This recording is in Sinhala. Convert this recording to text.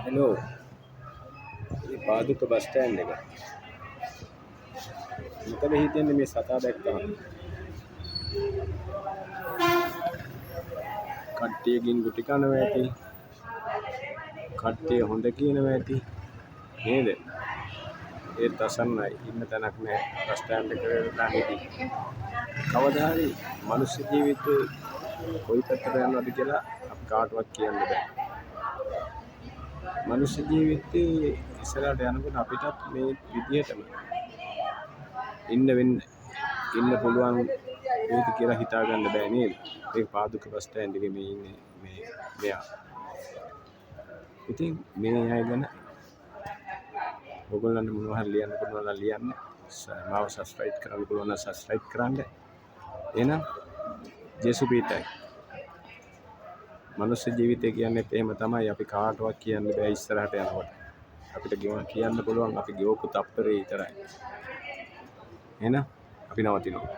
හෙලෝ මේ පාදුක්ක බස් ස්ටෑන්ඩ් එක. මොකද හිතන්නේ මේ සතා දැක්කම? කට්ටියකින් ගුටි කනවා ඇති. කට්ටිය හොඳ කියනවා ඇති. නේද? ඒත් අසන්නයි ඉන්න තැනක් නැහැ බස් ස්ටෑන්ඩ් එක වෙලා හිටි. කවදා හරි මනුස්ස ජීවිතේ කොයි පැත්තට යනවද කියලා අපි කාටවත් කියන්න බෑ. මනුෂ්‍ය ජීවිතේ ඉස්සරහට යනකොට අපිටත් මේ විදිහටම ඉන්න පුළුවන් වේද කියලා හිතා ගන්න බෑ නේද? මේ පාදුක බස් ස්ටෑන්ඩ් එකේ මේ ඉන්නේ මෙයා. ඉතින් මේ අය ගැන ඔයගොල්ලන්ට මොනවා හරි ලියන්න පුළුවන් නම් ලියන්න. මාව සබ්ස්ක්‍රයිබ් කරන්න පුළුවන් නම් සබ්ස්ක්‍රයිබ් කරන්න. එහෙනම් ජේසුපීටයි. මනුස්ස ජීවිතය කියන්නේ එහෙම තමයි. අපි කාටවත් කියන්න බෑ ඉස්සරහට යනකොට. අපිට කියන්න පුළුවන් අපි ගෙවපු තප්පරේ විතරයි. එහෙනම් අපි නවතිනවා.